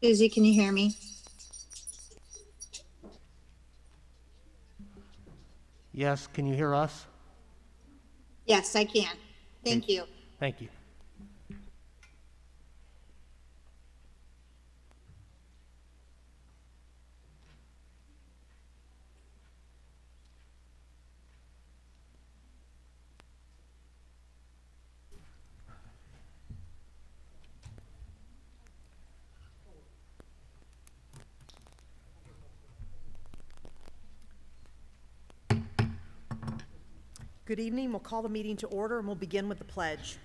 Susie, can you hear me? Yes, can you hear us? Yes, I can. Thank you. Thank you. Good evening. We'll call the meeting to order and we'll begin with the pledge.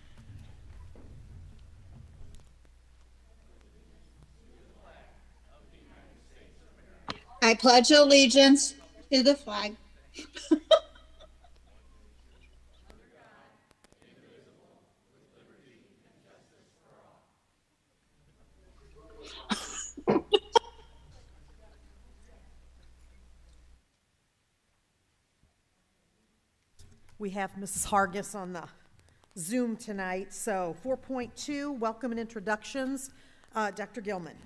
I pledge allegiance to the flag We have Mrs. Hargis on the Zoom tonight. So 4.2, welcome and introductions. Dr. Gilman.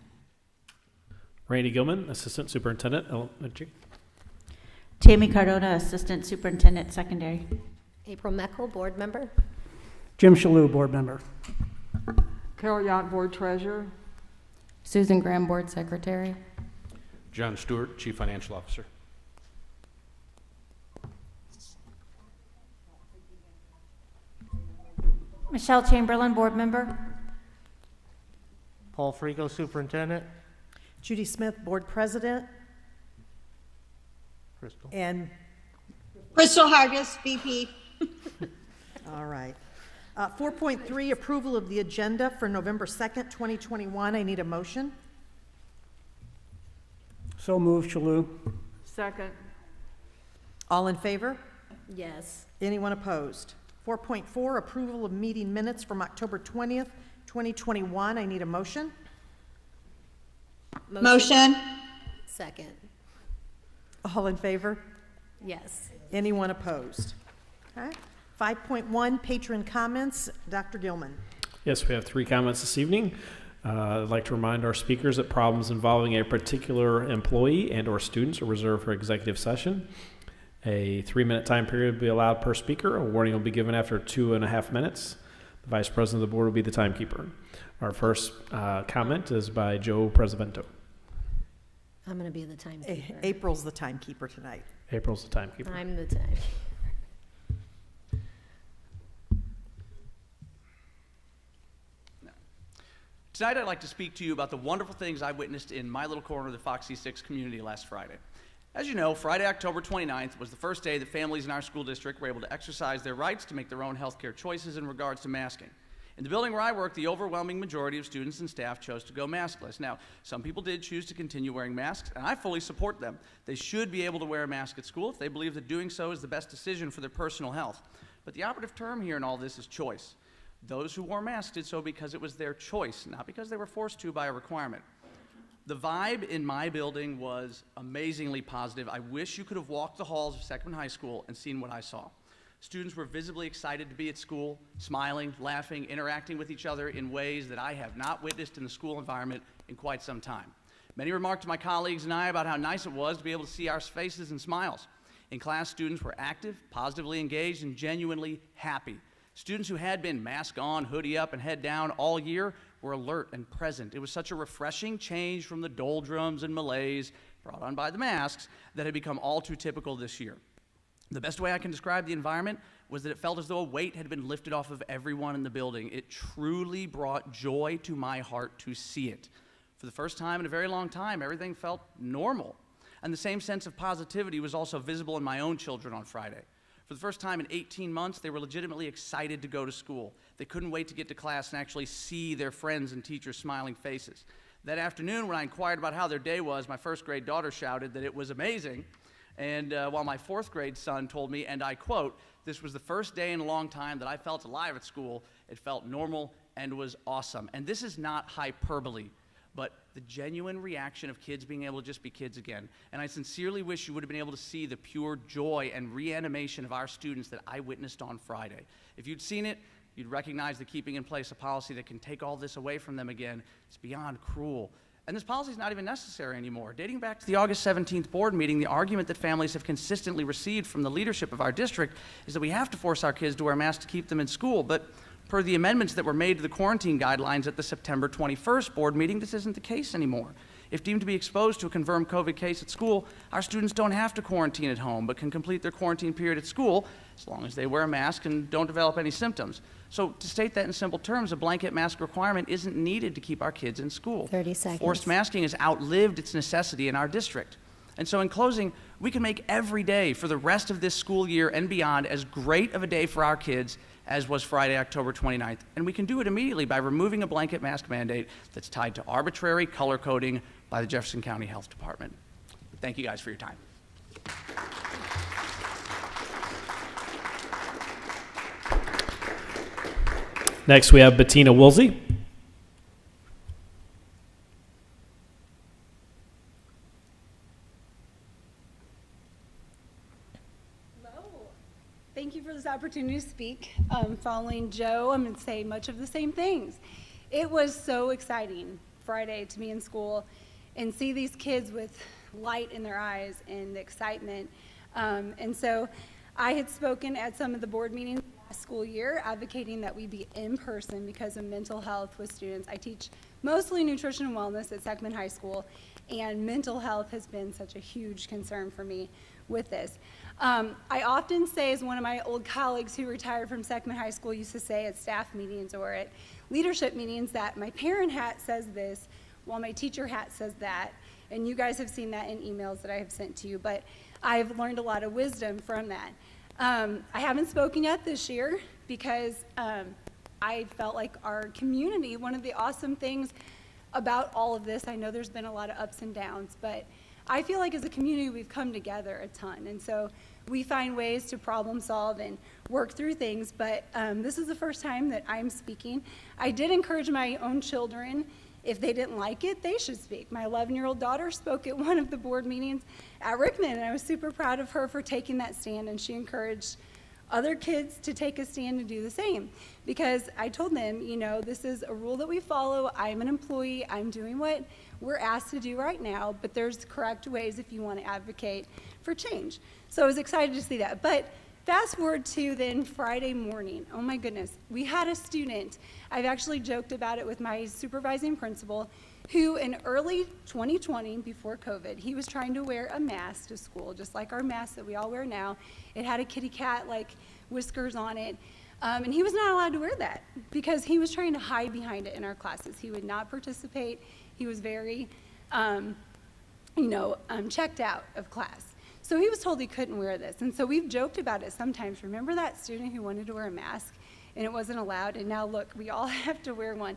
Randy Gilman, Assistant Superintendent, Elementary. Tammy Cardona, Assistant Superintendent, Secondary. April Meckel, Board Member. Jim Shalou, Board Member. Carol Yacht, Board Treasurer. Susan Graham, Board Secretary. John Stewart, Chief Financial Officer. Michelle Chamberlain, Board Member. Paul Frico, Superintendent. Judy Smith, Board President. Crystal. And, Crystal Hargis, VP. all right. 4.3, approval of the agenda for November 2nd, 2021. I need a motion. So moved, Shalou. Second. All in favor? Yes. Anyone opposed? 4.4, approval of meeting minutes from October 20th, 2021. I need a motion. Motion. Second. All in favor? Yes. Anyone opposed? Okay. 5.1, patron comments. Dr. Gilman. Yes, we have 3 comments this evening. I'd like to remind our speakers that problems involving a particular employee and or students are reserved for executive session. A 3-minute time period will be allowed per speaker. A warning will be given after 2.5 minutes. The Vice President of the Board will be the timekeeper. Our first comment is by Joe Presavento. I'm going to be the timekeeper. April's the timekeeper tonight. April's the timekeeper. I'm the timekeeper. Tonight I'd like to speak to you about the wonderful things I witnessed in my little corner of the Fox C-6 community last Friday. As you know, Friday, October 29th was the first day that families in our school district were able to exercise their rights to make their own healthcare choices in regards to masking. In the building where I work, the overwhelming majority of students and staff chose to go maskless. Now, some people did choose to continue wearing masks, and I fully support them. They should be able to wear a mask at school if they believe that doing so is the best decision for their personal health. But the operative term here in all this is choice. Those who wore masks did so because it was their choice, not because they were forced to by a requirement. The vibe in my building was amazingly positive. I wish you could have walked the halls of Second High School and seen what I saw. Students were visibly excited to be at school, smiling, laughing, interacting with each other in ways that I have not witnessed in the school environment in quite some time. Many remarked to my colleagues and I about how nice it was to be able to see our faces and smiles. In class, students were active, positively engaged, and genuinely happy. Students who had been mask on, hoodie up, and head down all year were alert and present. It was such a refreshing change from the doldrums and malaise brought on by the masks that had become all too typical this year. The best way I can describe the environment was that it felt as though a weight had been lifted off of everyone in the building. It truly brought joy to my heart to see it. For the first time in a very long time, everything felt normal. And the same sense of positivity was also visible in my own children on Friday. For the first time in 18 months, they were legitimately excited to go to school. They couldn't wait to get to class and actually see their friends and teachers' smiling faces. That afternoon, when I inquired about how their day was, my first grade daughter shouted that it was amazing. And while my 4th grade son told me, and I quote, "This was the first day in a long time that I felt alive at school. It felt normal and was awesome." And this is not hyperbole, but the genuine reaction of kids being able to just be kids again. And I sincerely wish you would have been able to see the pure joy and reanimation of our students that I witnessed on Friday. If you'd seen it, you'd recognize that keeping in place a policy that can take all this away from them again is beyond cruel. And this policy is not even necessary anymore. Dating back to the August 17th board meeting, the argument that families have consistently received from the leadership of our district is that we have to force our kids to wear masks to keep them in school. But per the amendments that were made to the quarantine guidelines at the September 21st board meeting, this isn't the case anymore. If deemed to be exposed to a confirmed COVID case at school, our students don't have to quarantine at home, but can complete their quarantine period at school as long as they wear a mask and don't develop any symptoms. So to state that in simple terms, a blanket mask requirement isn't needed to keep our kids in school. 30 seconds. Forced masking has outlived its necessity in our district. And so in closing, we can make every day for the rest of this school year and beyond as great of a day for our kids as was Friday, October 29th. And we can do it immediately by removing a blanket mask mandate that's tied to arbitrary color coding by the Jefferson County Health Department. Thank you guys for your time. Next, we have Bettina Woolsey. Thank you for this opportunity to speak. Following Joe, I'm going to say much of the same things. It was so exciting Friday to be in school and see these kids with light in their eyes and the excitement. And so I had spoken at some of the board meetings last school year advocating that we be in person because of mental health with students. I teach mostly nutrition and wellness at Seckman High School, and mental health has been such a huge concern for me with this. I often say, as one of my old colleagues who retired from Seckman High School used to say at staff meetings or at leadership meetings, that my parent hat says this while my teacher hat says that. And you guys have seen that in emails that I have sent to you, but I've learned a lot of wisdom from that. I haven't spoken yet this year because I felt like our community, one of the awesome things about all of this, I know there's been a lot of ups and downs, but I feel like as a community we've come together a ton, and so we find ways to problem solve and work through things, but this is the first time that I'm speaking. I did encourage my own children, if they didn't like it, they should speak. My 11-year-old daughter spoke at one of the board meetings at Rickman, and I was super proud of her for taking that stand, and she encouraged other kids to take a stand and do the same. Because I told them, you know, this is a rule that we follow. I'm an employee. I'm doing what we're asked to do right now, but there's correct ways if you want to advocate for change. So I was excited to see that. But fast forward to then Friday morning. Oh my goodness. We had a student, I've actually joked about it with my supervising principal, who in early 2020, before COVID, he was trying to wear a mask to school, just like our mask that we all wear now. It had a kitty cat like whiskers on it. And he was not allowed to wear that because he was trying to hide behind it in our classes. He would not participate. He was very, checked out of class. So he was told he couldn't wear this. And so we've joked about it sometimes. Remember that student who wanted to wear a mask and it wasn't allowed? And now look, we all have to wear one.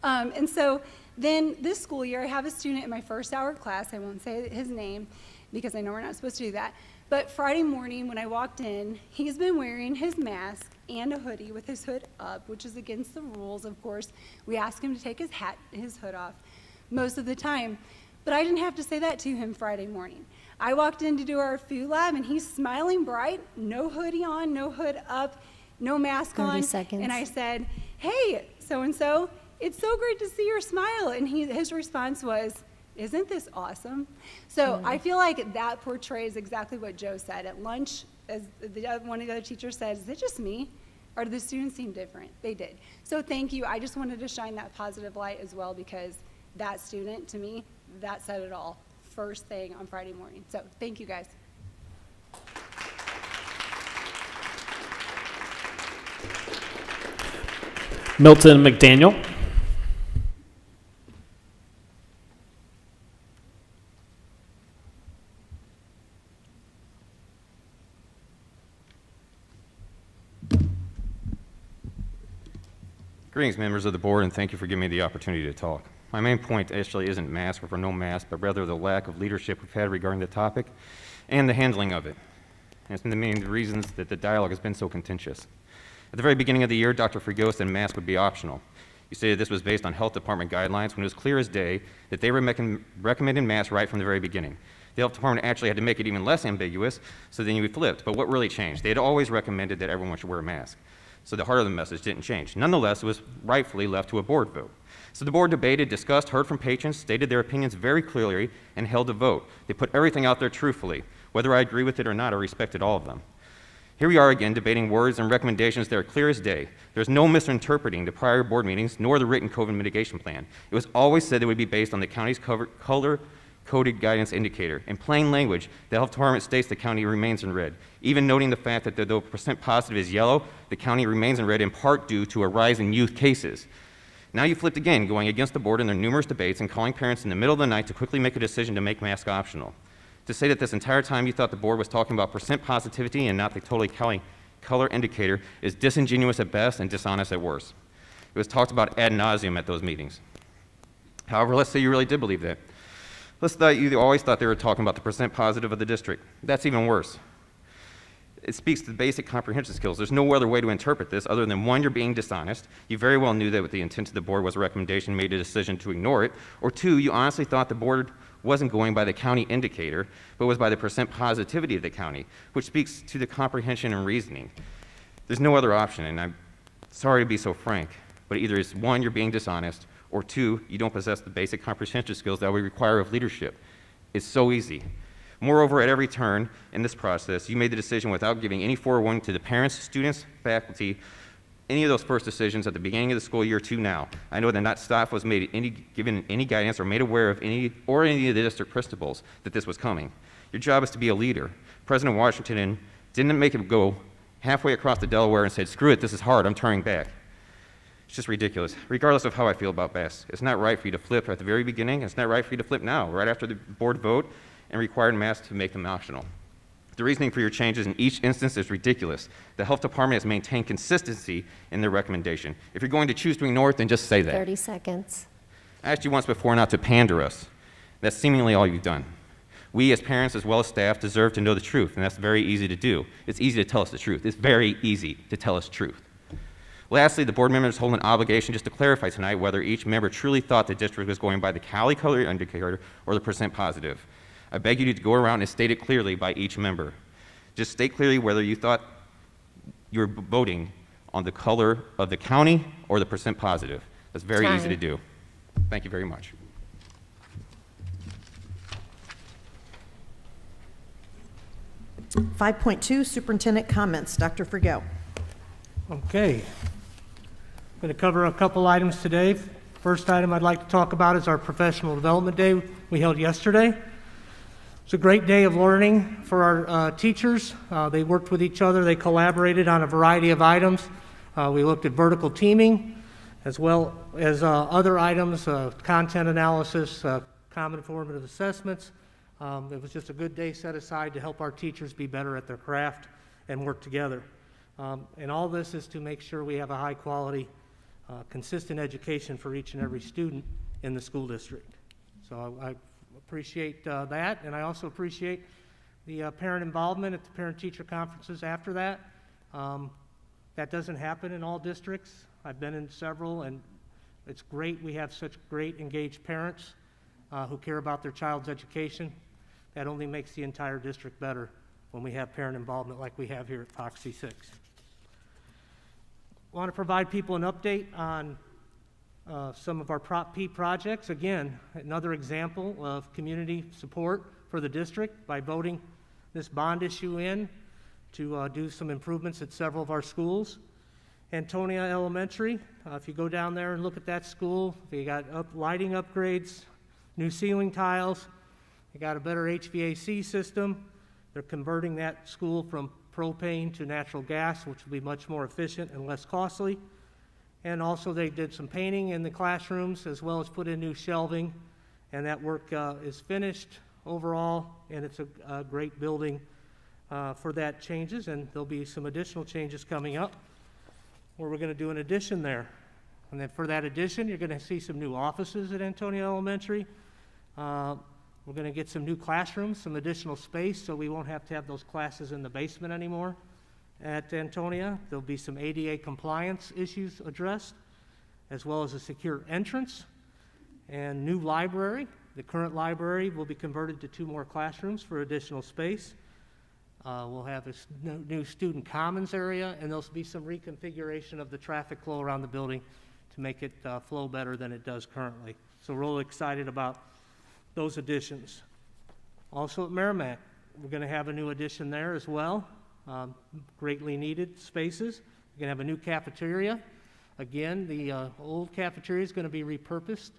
And so then this school year, I have a student in my first hour class. I won't say his name because I know we're not supposed to do that. But Friday morning when I walked in, he's been wearing his mask and a hoodie with his hood up, which is against the rules, of course. We ask him to take his hood off most of the time. But I didn't have to say that to him Friday morning. I walked in to do our food lab, and he's smiling bright, no hoodie on, no hood up, no mask 30 on. seconds. And I said, hey, so-and-so, it's so great to see your smile. And his response was, isn't this awesome? So I feel like that portrays exactly what Joe said. At lunch, as one of the other teachers said, is it just me? Or do the students seem different? They did. So thank you. I just wanted to shine that positive light as well because that student, to me, that said it all. First thing on Friday morning. So thank you guys. Milton McDaniel. Greetings, members of the board, and thank you for giving me the opportunity to talk. My main point actually isn't mask or no mask, but rather the lack of leadership we've had regarding the topic and the handling of it. And it's been the main reasons that the dialogue has been so contentious. At the very beginning of the year, Dr. Frigo said masks would be optional. You stated this was based on health department guidelines when it was clear as day that they were recommending masks right from the very beginning. The health department actually had to make it even less ambiguous, so then we flipped. But what really changed? They had always recommended that everyone should wear a mask. so the heart of the message didn't change. Nonetheless, it was rightfully left to a board vote. So the board debated, discussed, heard from patrons, stated their opinions very clearly, and held a vote. They put everything out there truthfully. Whether I agree with it or not, I respected all of them. Here we are again debating words and recommendations that are clear as day. There's no misinterpreting the prior board meetings nor the written COVID mitigation plan. It was always said it would be based on the county's color-coded guidance indicator. In plain language, the health department states the county remains in red, even noting the fact that though percent positive is yellow, the county remains in red in part due to a rise in youth cases. Now you flipped again, going against the board in their numerous debates and calling parents in the middle of the night to quickly make a decision to make mask optional. To say that this entire time you thought the board was talking about percent positivity and not the totally color indicator is disingenuous at best and dishonest at worst. It was talked about ad nauseum at those meetings. However, let's say you really did believe that. Let's say you always thought they were talking about the percent positive of the district. That's even worse. It speaks to the basic comprehension skills. There's no other way to interpret this other than, one, you're being dishonest. You very well knew that what the intent of the board was a recommendation, made a decision to ignore it. Or two, you honestly thought the board wasn't going by the county indicator, but was by the percent positivity of the county, which speaks to the comprehension and reasoning. There's no other option, and I'm sorry to be so frank, but either it's one, you're being dishonest, or two, you don't possess the basic comprehension skills that we require of leadership. It's so easy. Moreover, at every turn in this process, you made the decision without giving any forewarning to the parents, students, faculty, any of those first decisions at the beginning of the school year to now. I know that not staff was given any guidance or made aware of any of the district principals that this was coming. Your job is to be a leader. President Washington didn't make him go halfway across the Delaware and said, screw it, this is hard, I'm turning back. It's just ridiculous, regardless of how I feel about masks. It's not right for you to flip at the very beginning. It's not right for you to flip now, right after the board vote, and required masks to make them optional. The reasoning for your changes in each instance is ridiculous. The health department has maintained consistency in their recommendation. If you're going to choose to ignore it, then just say that. 30 seconds. I asked you once before not to pander us. That's seemingly all you've done. We as parents as well as staff deserve to know the truth, and that's very easy to do. It's easy to tell us the truth. It's very easy to tell us the truth. Lastly, the board members hold an obligation just to clarify tonight whether each member truly thought the district was going by the Cali color indicator or the percent positive. I beg you to go around and state it clearly by each member. Just state clearly whether you thought you were voting on the color of the county or the percent positive. That's very easy to do. Thank you very much. Five point two, superintendent comments. Dr. Frigo. Okay. I'm going to cover a couple items today. First item I'd like to talk about is our professional development day we held yesterday. It's a great day of learning for our teachers. They worked with each other. They collaborated on a variety of items. We looked at vertical teaming as well as other items, content analysis, common formative assessments. It was just a good day set aside to help our teachers be better at their craft and work together. And all this is to make sure we have a high quality, consistent education for each and every student in the school district. So I appreciate that, and I also appreciate the parent involvement at the parent-teacher conferences after that. That doesn't happen in all districts. I've been in several, and it's great we have such great engaged parents who care about their child's education. That only makes the entire district better when we have parent involvement like we have here at Fox C-6. I want to provide people an update on some of our Prop P projects. Again, another example of community support for the district by voting this bond issue in to do some improvements at several of our schools. Antonia Elementary, if you go down there and look at that school, they got lighting upgrades, new ceiling tiles, they got a better HVAC system. They're converting that school from propane to natural gas, which will be much more efficient and less costly. And also they did some painting in the classrooms as well as put in new shelving, and that work is finished overall, and it's a great building for that changes, and there'll be some additional changes coming up where we're going to do an addition there. And then for that addition, you're going to see some new offices at Antonia Elementary. We're going to get some new classrooms, some additional space, so we won't have to have those classes in the basement anymore. At Antonia, there'll be some ADA compliance issues addressed, as well as a secure entrance and new library. The current library will be converted to 2 more classrooms for additional space. We'll have a new student commons area, and there'll be some reconfiguration of the traffic flow around the building to make it flow better than it does currently. So we're really excited about those additions. Also at Meramec, we're going to have a new addition there as well. Greatly needed spaces. We're going to have a new cafeteria. Again, the old cafeteria is going to be repurposed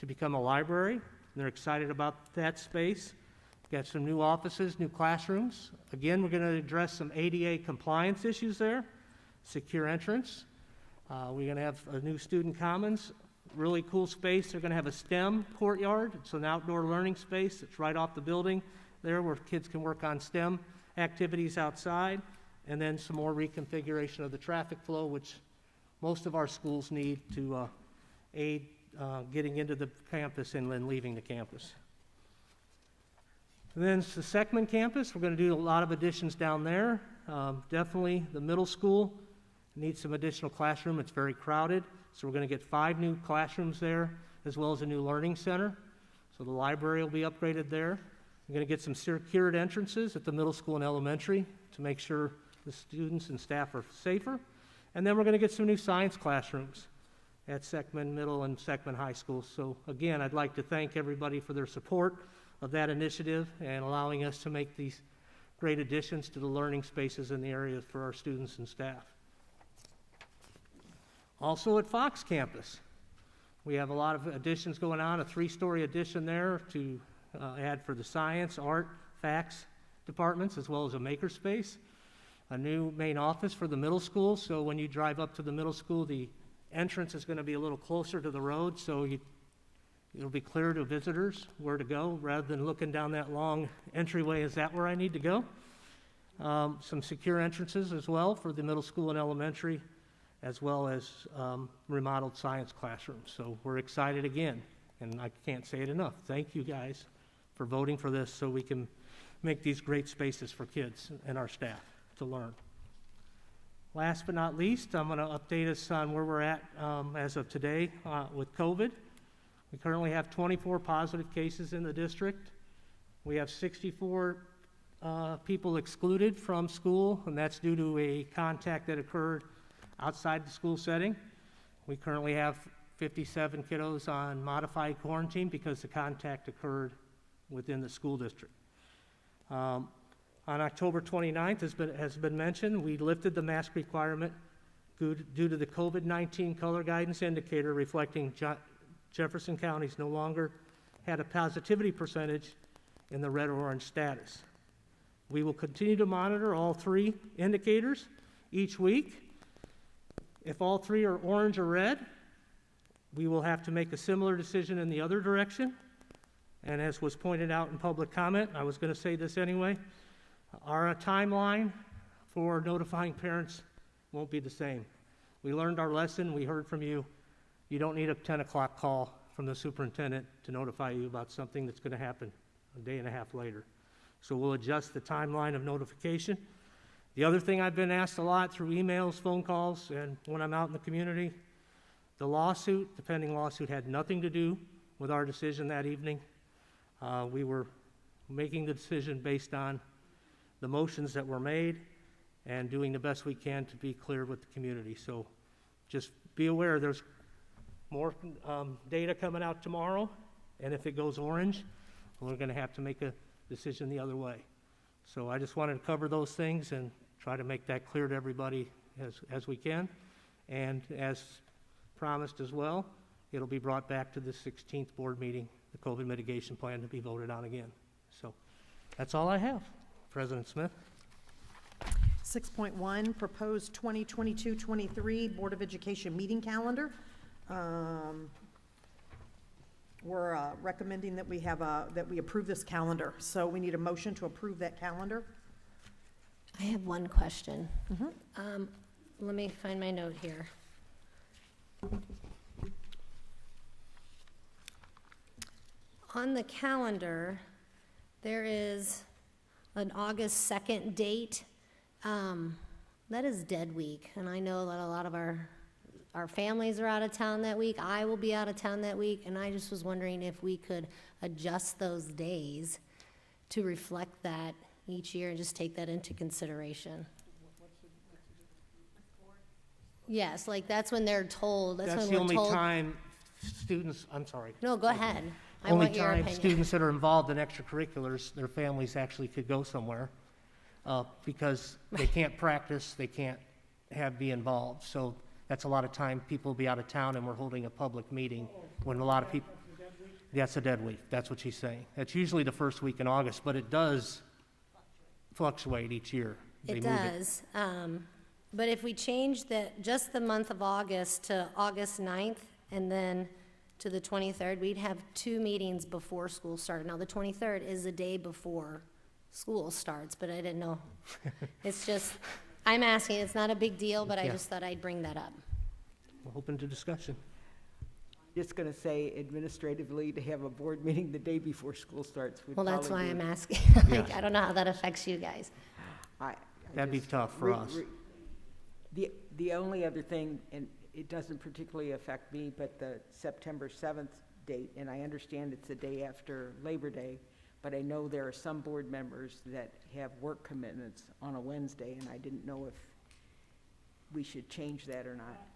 to become a library. And they're excited about that space. Got some new offices, new classrooms. Again, we're going to address some ADA compliance issues there. Secure entrance. We're going to have a new student commons. Really cool space. They're going to have a STEM courtyard. It's an outdoor learning space. It's right off the building there where kids can work on STEM activities outside. And then some more reconfiguration of the traffic flow, which most of our schools need to aid getting into the campus and then leaving the campus. And then the Seckman campus, we're going to do a lot of additions down there. Definitely the middle school needs some additional classroom. It's very crowded, so we're going to get 5 new classrooms there, as well as a new learning center. So the library will be upgraded there. We're going to get some secured entrances at the middle school and elementary to make sure the students and staff are safer. And then we're going to get some new science classrooms at Seckman Middle and Seckman High School. So again, I'd like to thank everybody for their support of that initiative and allowing us to make these great additions to the learning spaces in the area for our students and staff. Also at Fox campus, we have a lot of additions going on, a 3-story addition there to add for the science, art, fax departments, as well as a makerspace. A new main office for the middle school, so when you drive up to the middle school, the entrance is going to be a little closer to the road, so it'll be clear to visitors where to go, rather than looking down that long entryway, is that where I need to go? Some secure entrances as well for the middle school and elementary, as well as remodeled science classrooms. So we're excited again, and I can't say it enough. Thank you guys for voting for this so we can make these great spaces for kids and our staff to learn. Last but not least, I'm going to update us on where we're at as of today with COVID. We currently have 24 positive cases in the district. We have 64 people excluded from school, and that's due to a contact that occurred outside the school setting. We currently have 57 kiddos on modified quarantine because the contact occurred within the school district. On October 29th, has been mentioned, we lifted the mask requirement due to the COVID-19 color guidance indicator reflecting Jefferson County's no longer had a positivity percentage in the red or orange status. We will continue to monitor all 3 indicators each week. If all 3 are orange or red, we will have to make a similar decision in the other direction. And as was pointed out in public comment, I was going to say this anyway, our timeline for notifying parents won't be the same. We learned our lesson. We heard from you. You don't need a 10 o'clock call from the superintendent to notify you about something that's going to happen a day and a half later. So we'll adjust the timeline of notification. The other thing I've been asked a lot through emails, phone calls, and when I'm out in the community, the lawsuit, the pending lawsuit, had nothing to do with our decision that evening. We were making the decision based on the motions that were made and doing the best we can to be clear with the community. So just be aware there's more data coming out tomorrow, and if it goes orange, we're going to have to make a decision the other way. So I just wanted to cover those things and try to make that clear to everybody as we can. And as promised as well, it'll be brought back to the 16th board meeting, the COVID mitigation plan, to be voted on again. So that's all I have, President Smith. 6.1, proposed 2022-23 Board of Education meeting calendar. We're recommending that we have that we approve this calendar. So we need a motion to approve that calendar. I have one question. Let me find my note here. On the calendar, there is an August 2nd date. That is Dead Week, and I know that a lot of our families are out of town that week. I will be out of town that week, and I just was wondering if we could adjust those days to reflect that, each year and just take that into consideration. Yes, like that's when they're told, that's That's when the we're only told. time students, I'm sorry. No, go ahead. I Only want your time opinion. students that are involved in extracurriculars, their families actually could go somewhere because they can't practice, they can't be involved. So that's a lot of time people will be out of town and we're holding a public meeting when a lot of people. That's a dead week. That's what she's saying. That's usually the first week in August, but it does fluctuate each year. They It move does. But if we change just the month of August to August 9th and then to the 23rd, we'd have 2 meetings before school started. Now, the 23rd is the day before school starts, but I didn't know. It's just, I'm asking, it's not a big deal, but I Yeah. just thought I'd bring that up. We're open to discussion. Just going to say administratively, to have a board meeting the day before school starts would Well, that's why probably I'm be- asking. Like, Yeah. I don't know how that affects you guys. I That'd be just- tough for us. The only other thing, and it doesn't particularly affect me, but the September 7th date, and I understand it's the day after Labor Day, but I know there are some board members that have work commitments on a Wednesday, and I didn't know if we should change that or not.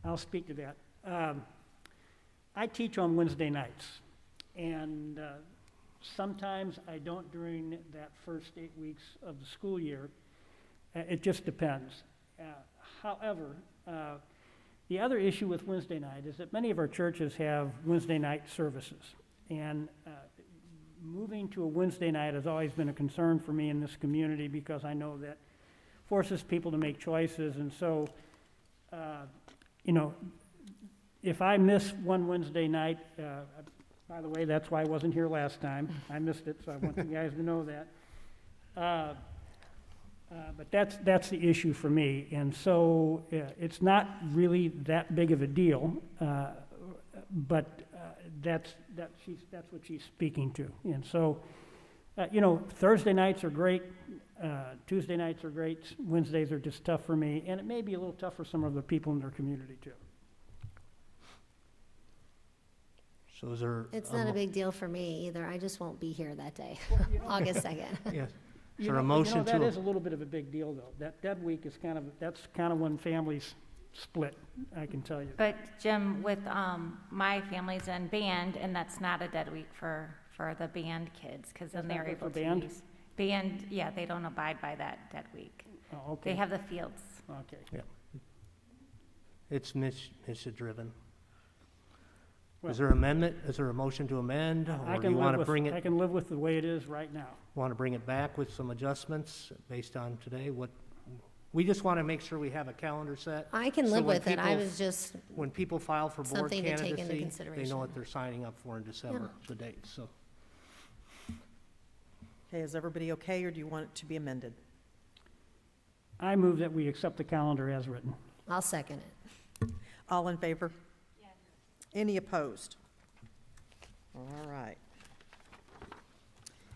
I'll speak to that. I teach on Wednesday nights, and sometimes I don't during that first 8 weeks of the school year. It just depends. However, the other issue with Wednesday night is that many of our churches have Wednesday night services, and moving to a Wednesday night has always been a concern for me in this community because I know that forces people to make choices, and so, you know, if I miss one Wednesday night, by the way, that's why I wasn't here last time. I missed it, so I want you guys to know that. But that's the issue for me, and so it's not really that big of a deal, but that's what she's speaking to. And so, you know, Thursday nights are great, Tuesday nights are great, Wednesdays are just tough for me, and it may be a little tough for some of the people in their community too. So is there? It's not a big deal for me either. I just won't be here that day, Well, you know, August 2nd. Yes. Is You there a know, motion that to? is a little bit of a big deal, though. That dead week is that's kind of when families split, I can tell you. But Jim, with my family's in band, and that's not a dead week for the band kids, because then That's not they're good for able to band? use. Band, yeah, they don't abide by that dead week. Oh, okay. They have the fields. Okay. Yeah. It's mission-driven. Well, Is there amendment? Is there a motion to amend? I Or do you can want live to bring with, I it, can live with the way it is right now. want to bring it back with some adjustments based on today? We just want to make sure we have a calendar set. I can so live when with it. I people- was just, When people file for board Something to take into candidacy, they consideration. know what they're signing up for in December, the date, so. Okay, is everybody okay, or do you want it to be amended? I move that we accept the calendar as written. I'll second it. All in favor? Yes. Any opposed? All right.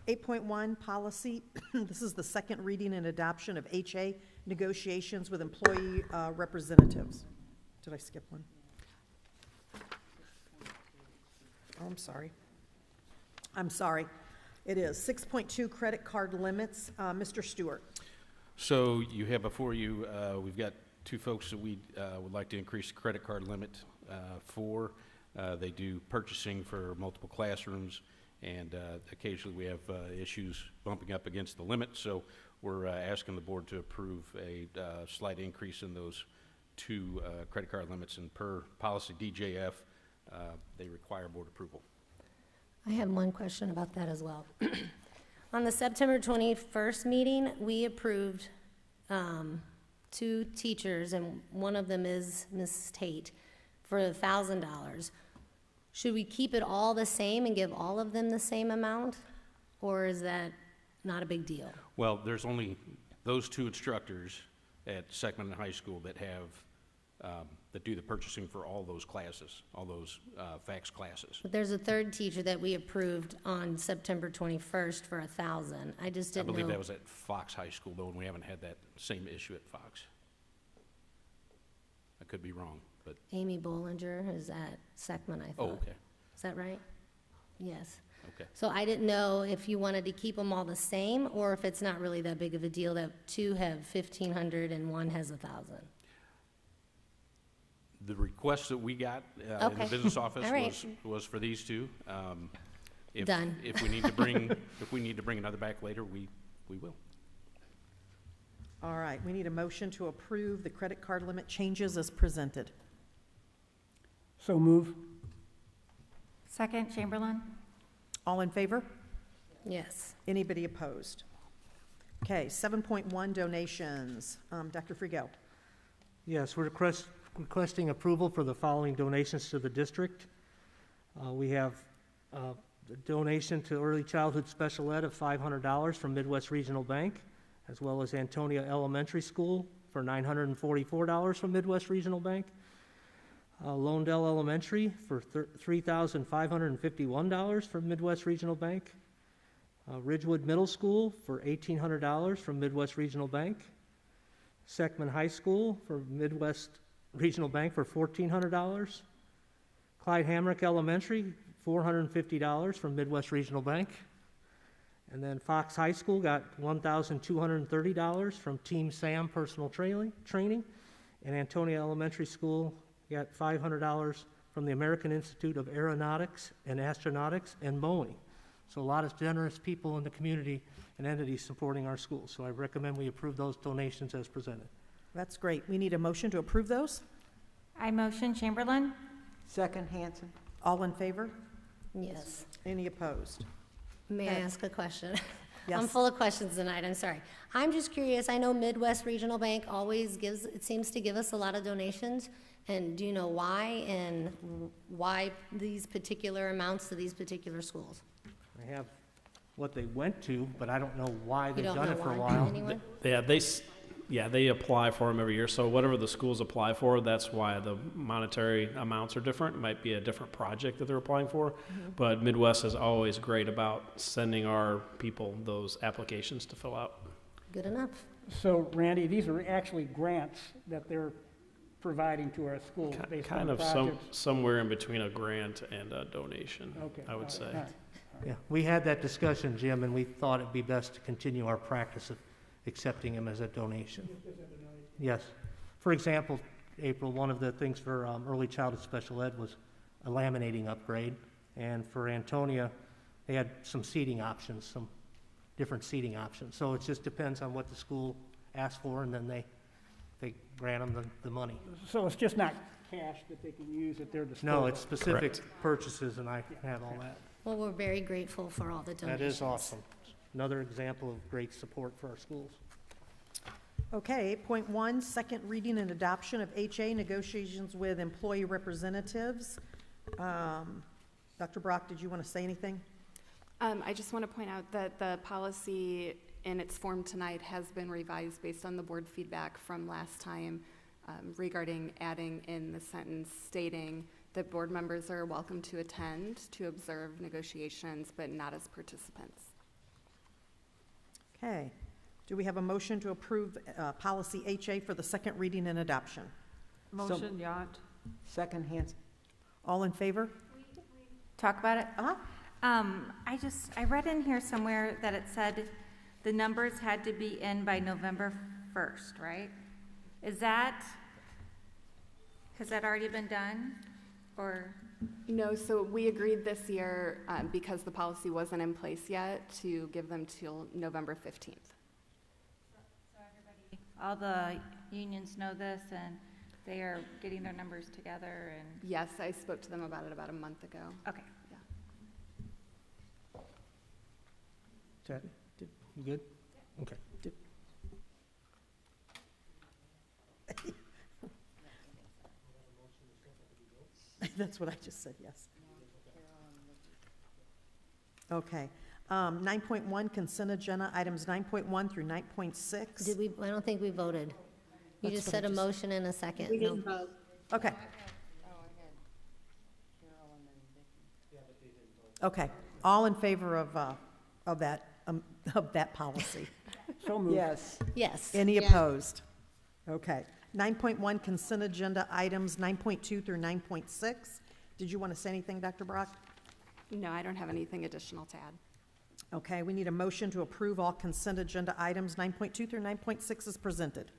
8.1, policy. This is the second reading and adoption of HA negotiations with employee representatives. Did I skip one? Oh, I'm sorry. I'm sorry. It is 6.2, credit card limits. Mr. Stewart. So you have before you, we've got 2 folks that we would like to increase the credit card limit for. They do purchasing for multiple classrooms, and occasionally we have issues bumping up against the limit. So we're asking the board to approve a slight increase in those 2 credit card limits, and per policy DJF, they require board approval. I had one question about that as well. On the September 21st meeting, we approved 2 teachers, and one of them is Ms. Tate, for $1,000. Should we keep it all the same and give all of them the same amount, or is that not a big deal? Well, there's only those 2 instructors at Seckman High School that have, that do the purchasing for all those classes, all those fax classes. But there's a 3rd teacher that we approved on September 21st for $1,000. I just I didn't know. believe that was at Fox High School, though, and we haven't had that same issue at Fox. I could be wrong, but, Amy Bollinger is at Seckman, I thought. oh, okay. Is that right? Yes. Okay. So I didn't know if you wanted to keep them all the same, or if it's not really that big of a deal that two have 1,500 and one has 1,000. The request that we got in the Okay. business office All right. was for these two. Done. If we need to bring, if we need to bring another back later, we will. All right, we need a motion to approve the credit card limit changes as presented. So move. Second, Chamberlain? All in favor? Yes. Anybody opposed? Okay, 7.1 donations. Dr. Frigo. Yes, we're requesting approval for the following donations to the district. We have a donation to early childhood special ed of $500 from Midwest Regional Bank, as well as Antonia Elementary School for $944 from Midwest Regional Bank. Londell Elementary for $3,551 from Midwest Regional Bank. Ridgewood Middle School for $1,800 from Midwest Regional Bank. Seckman High School for Midwest Regional Bank for $1,400. Clyde Hamrick Elementary, $450 from Midwest Regional Bank. And then Fox High School got $1,230 from Team Sam Personal Training. And Antonia Elementary School got $500 from the American Institute of Aeronautics and Astronautics and Boeing. So a lot of generous people in the community and entities supporting our schools. So I recommend we approve those donations as presented. That's great. We need a motion to approve those. I motion Chamberlain? Second, Hanson. All in favor? Yes. Any opposed? May I Okay. ask a question? Yes. I'm full of questions tonight, I'm sorry. I'm just curious, I know Midwest Regional Bank always gives, it seems to give us a lot of donations, and do you know why, and why these particular amounts to these particular schools? I have what they went to, but I don't know why You they've don't done know it for a why? while. Anyone? They apply for them every year. So whatever the schools apply for, that's why the monetary amounts are different. It might be a different project that they're applying for. But Midwest is always great about sending our people those applications to fill out. Good enough. So Randy, these are actually grants that they're providing to our schools based on Kind of projects? somewhere in between a grant and a donation, Okay, I all would right, say. all right. Yeah, we had that discussion, Jim, and we thought it'd be best to continue our practice of accepting them as a donation. Yes. For example, April, one of the things for early childhood special ed was a laminating upgrade. And for Antonia, they had some seating options, some different seating options. So it just depends on what the school asks for, and then they grant them the money. So it's just not cash that they can use at their disposal? No, it's specific Correct. purchases, and I have all that. Well, we're very grateful for all the donations. That is awesome. Another example of great support for our schools. Okay, 8.1, second reading and adoption of HA negotiations with employee representatives. Dr. Brock, did you want to say anything? I just want to point out that the policy in its form tonight has been revised based on the board feedback from last time regarding adding in the sentence stating that board members are welcome to attend to observe negotiations, but not as participants. Okay. Do we have a motion to approve policy HA for the second reading and adoption? Motion, Yacht. Second, Hanson. All in favor? Talk about it? Uh-huh. I read in here somewhere that it said the numbers had to be in by November 1st, right? Has that already been done, or? No, so we agreed this year, because the policy wasn't in place yet, to give them till November 15th. All the unions know this, and they are getting their numbers together, and? Yes, I spoke to them about it about a month ago. Okay. Yeah. You good? Okay. That's what I just said, yes. Okay. 9.1, consent agenda, items 9.1 through 9.6. Did we, I don't think we voted. You That's just what said I a just- motion in a second. We No. didn't vote. Okay. Okay. All in favor of that policy? So moved. Yes. Yes. Any Yeah. opposed? Okay. 9.1, consent agenda items 9.2 through 9.6. Did you want to say anything, Dr. Brock? No, I don't have anything additional to add. Okay, we need a motion to approve all consent agenda items 9.2 through 9.6 as presented.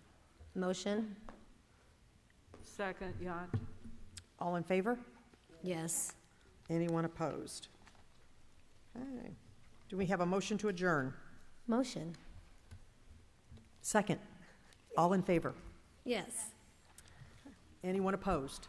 Motion? Second, Yacht. All in favor? Yes. Anyone opposed? Okay. Do we have a motion to adjourn? Motion? Second. All in favor? Yes. Anyone opposed?